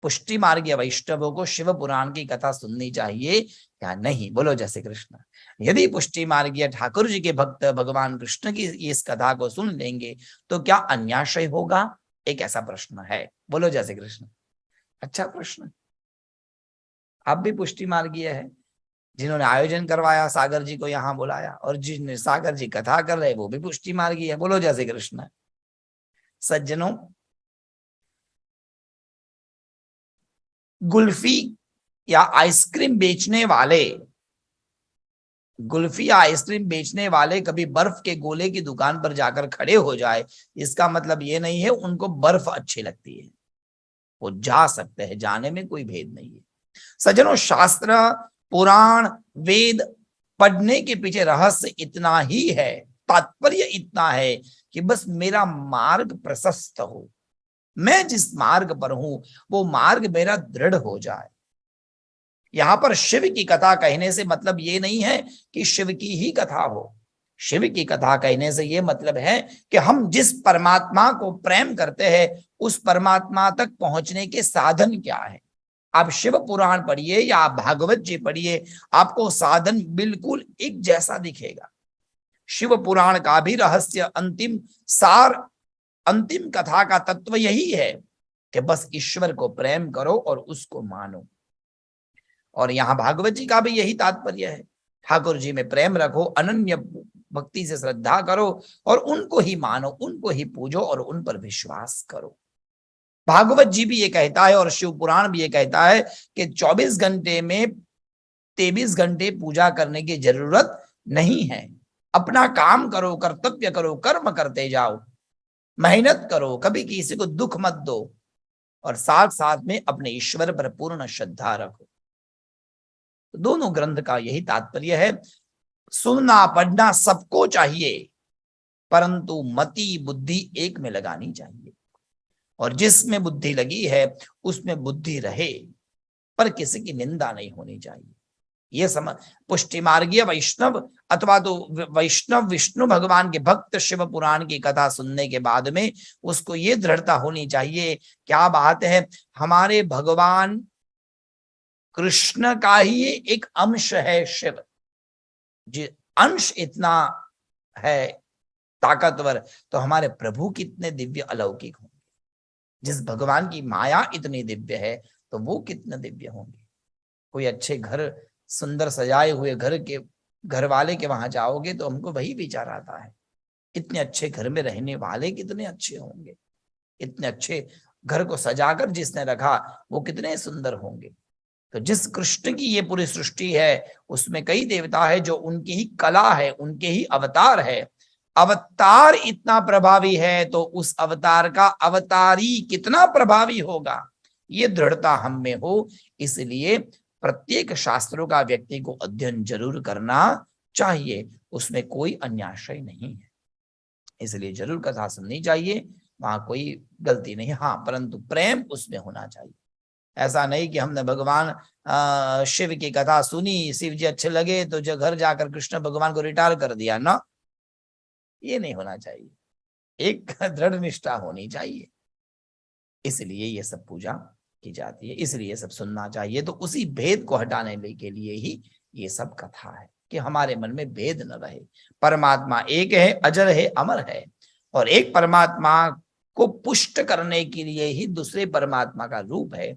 पुष्टि मार्गीय वैष्णवों को शिव पुराण की कथा सुननी चाहिए या नहीं? बोलो जय श्री कृष्ण। यदि पुष्टि मार्गीय ठाकुर जी के भक्त भगवान कृष्ण की इस कथा को सुन लेंगे तो क्या अन्याशय होगा? एक ऐसा प्रश्न है। बोलो जय श्री कृष्ण। अच्छा प्रश्न। आप भी पुष्टि मार्गीय है, जिन्होंने आयोजन करवाया, सागर जी को यहाँ बुलाया, और जिन्हें सागर जी कथा कर रहे वो भी पुष्टि मार्गीय है। बोलो जय श्री कृष्ण। सज्जनों, गुल्फी या आइसक्रीम बेचने वाले, गुल्फी या आइसक्रीम बेचने वाले कभी बर्फ के गोले की दुकान पर जाकर खड़े हो जाए, इसका मतलब ये नहीं है उनको बर्फ अच्छी लगती है। वो जा सकते हैं, जाने में कोई भेद नहीं है। सज्जनों, शास्त्र, पुराण, वेद पढ़ने के पीछे रहस्य इतना ही है, तात्पर्य इतना है कि बस मेरा मार्ग प्रशस्त हो, मैं जिस मार्ग पर हूं वो मार्ग मेरा दृढ़ हो जाए। यहां पर शिव की कथा कहने से मतलब ये नहीं है कि शिव की ही कथा हो। शिव की कथा कहने से ये मतलब है कि हम जिस परमात्मा को प्रेम करते हैं उस परमात्मा तक पहुंचने के साधन क्या है। आप शिव पुराण पढ़िए या आप भागवत जी पढ़िए, आपको साधन बिल्कुल एक जैसा दिखेगा। शिव पुराण का भी रहस्य, अंतिम सार, अंतिम कथा का तत्व यही है कि बस ईश्वर को प्रेम करो और उसको मानो। और यहाँ भागवत जी का भी यही तात्पर्य है, ठाकुर जी में प्रेम रखो, अनन्य भक्ति से श्रद्धा करो और उनको ही मानो, उनको ही पूजो और उन पर विश्वास करो। भागवत जी भी ये कहता है और शिव पुराण भी ये कहता है कि 24 घंटे में 23 घंटे पूजा करने की जरूरत नहीं है। अपना काम करो, कर्तव्य करो, कर्म करते जाओ, मेहनत करो, कभी किसी को दुख मत दो और साथ साथ में अपने ईश्वर पर पूर्ण श्रद्धा रखो। तो दोनों ग्रंथ का यही तात्पर्य है। सुनना पढ़ना सबको चाहिए, परंतु मति बुद्धि एक में लगानी चाहिए, और जिसमें बुद्धि लगी है उसमें बुद्धि रहे, पर किसी की निंदा नहीं होनी चाहिए। ये समझ पुष्टि मार्गीय वैष्णव अथवा तो वैष्णव विष्णु भगवान के भक्त शिव पुराण की कथा सुनने के बाद में उसको ये दृढ़ता होनी चाहिए, क्या बात है, हमारे भगवान कृष्ण का ही एक अंश है शिव। जी, अंश इतना है ताकतवर, तो हमारे प्रभु कितने दिव्य अलौकिक होंगे। जिस भगवान की माया इतनी दिव्य है तो वो कितने दिव्य होंगे। कोई अच्छे घर, सुंदर सजाए हुए घर के घर वाले के वहां जाओगे तो हमको वही विचार आता है, इतने अच्छे घर में रहने वाले कितने अच्छे होंगे, इतने अच्छे घर को सजाकर जिसने रखा वो कितने सुंदर होंगे। तो जिस कृष्ण की ये पूरी सृष्टि है उसमें कई देवता है जो उनकी ही कला है, उनके ही अवतार है। अवतार इतना प्रभावी है तो उस अवतार का अवतारी कितना प्रभावी होगा, ये दृढ़ता हम में हो। इसलिए प्रत्येक शास्त्रों का व्यक्ति को अध्ययन जरूर करना चाहिए, उसमें कोई अन्याशय नहीं है, इसलिए जरूर कथा सुननी चाहिए, वहां कोई गलती नहीं। हाँ, परंतु प्रेम उसमें होना चाहिए। ऐसा नहीं कि हमने भगवान शिव की कथा सुनी, शिव जी अच्छे लगे तो जो घर जाकर कृष्ण भगवान को रिटायर कर दिया ना, ये नहीं होना चाहिए। एक दृढ़ निष्ठा होनी चाहिए, इसलिए ये सब पूजा की जाती है, इसलिए ये सब सुनना चाहिए। तो उसी भेद को हटाने के लिए ही ये सब कथा है कि हमारे मन में भेद न रहे। परमात्मा एक है, अजर है, अमर है, और एक परमात्मा को पुष्ट करने के लिए ही दूसरे परमात्मा का रूप है।